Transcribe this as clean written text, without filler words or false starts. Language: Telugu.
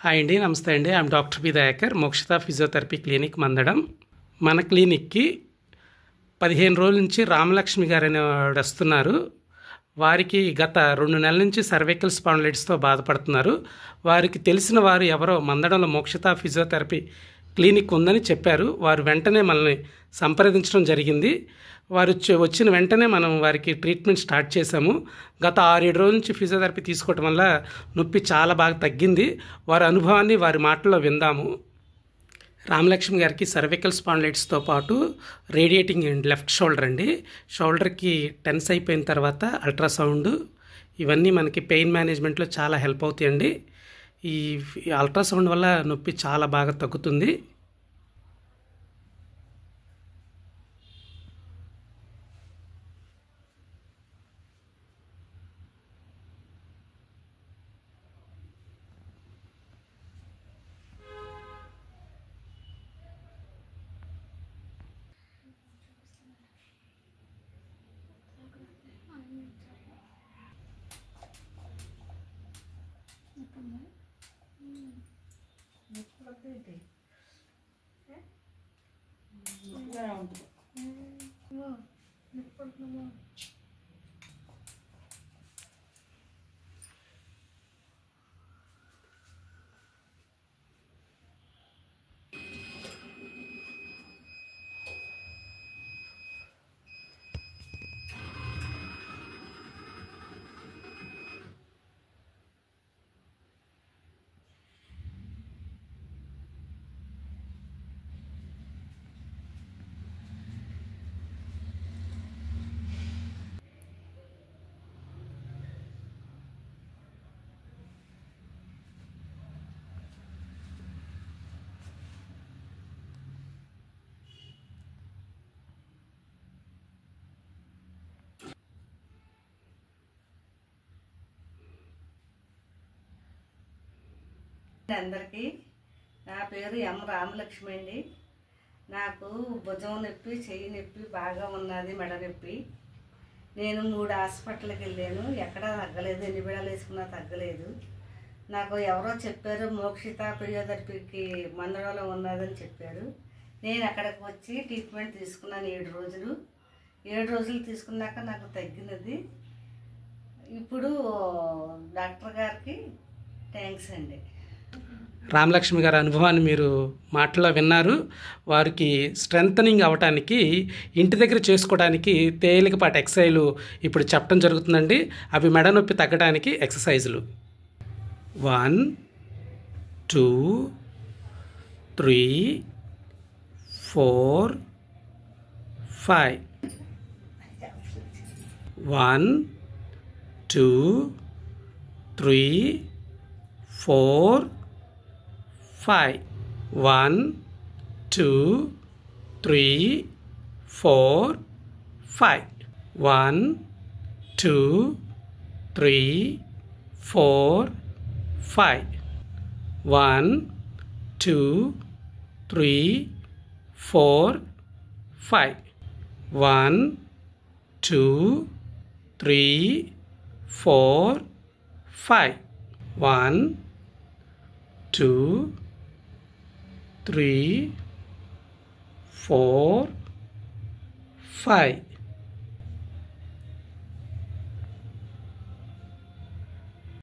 హాయ్ అండి, నమస్తే అండి. I'm doctor B Dayakar, Mokshitha physiotherapy clinic Mandadam. మన క్లినిక్కి 15 రోజుల నుంచి రామలక్ష్మి గారు అనేవాడు వస్తున్నారు. వారికి గత 2 నెలల నుంచి సర్వైకల్ స్పాండిలైటిస్తో బాధపడుతున్నారు. వారికి తెలిసిన వారు ఎవరో మందడంలో మోక్షిత ఫిజియోథెరపీ క్లినిక్ ఉందని చెప్పారు. వారు వెంటనే మనల్ని సంప్రదించడం జరిగింది. వారు వచ్చిన వెంటనే మనం వారికి ట్రీట్మెంట్ స్టార్ట్ చేశాము. గత 6-7 రోజుల నుంచి ఫిజియోథెరపీ తీసుకోవటం వల్ల నొప్పి చాలా బాగా తగ్గింది. వారి అనుభవాన్ని వారి మాటల్లో విందాము. రామలక్ష్మి గారికి సర్వైకల్ స్పాండిలైటిస్తో పాటు రేడియేటింగ్ లెఫ్ట్ షోల్డర్ అండి. షోల్డర్కి టెన్స్ అయిపోయిన తర్వాత అల్ట్రాసౌండ్ ఇవన్నీ మనకి పెయిన్ మేనేజ్మెంట్లో చాలా హెల్ప్ అవుతాయండి. ఈ అల్ట్రాసౌండ్ వల్ల నొప్పి చాలా బాగా తగ్గుతుంది. అందరికీ నా పేరు ఎం రామలక్ష్మి అండి. నాకు భుజం నొప్పి, చెయ్యి నొప్పి బాగా ఉన్నది, మెడ నొప్పి. నేను 3 హాస్పిటల్కి వెళ్ళాను, ఎక్కడా తగ్గలేదు. ఎన్ని బిళ్ళలు వేసుకున్నా తగ్గలేదు. నాకు ఎవరో చెప్పారు మోక్షిత ఫిజియోథెరపీకి మందడంలో ఉన్నదని చెప్పారు. నేను అక్కడికి వచ్చి ట్రీట్మెంట్ తీసుకున్నాను 7 రోజులు. 7 రోజులు తీసుకున్నాక నాకు తగ్గినది. ఇప్పుడు డాక్టర్ గారికి థ్యాంక్స్ అండి. రామలక్ష్మి గారి అనుభవాన్ని మీరు మాటల్లో విన్నారు. వారికి స్ట్రెంథనింగ్ అవ్వటానికి ఇంటి దగ్గర చేసుకోవడానికి తేలికపాటి ఎక్సర్సైజులు ఇప్పుడు చెప్పడం జరుగుతుందండి. అవి మెడ నొప్పి తగ్గడానికి ఎక్సర్సైజులు. 1 2 3 4 5. 1 2 3 4 5. 1 2 3 4 5. 1 2 3 4 5. 1 2 3 4 5. 1 2 3 4 5. 1 2 3 4 5.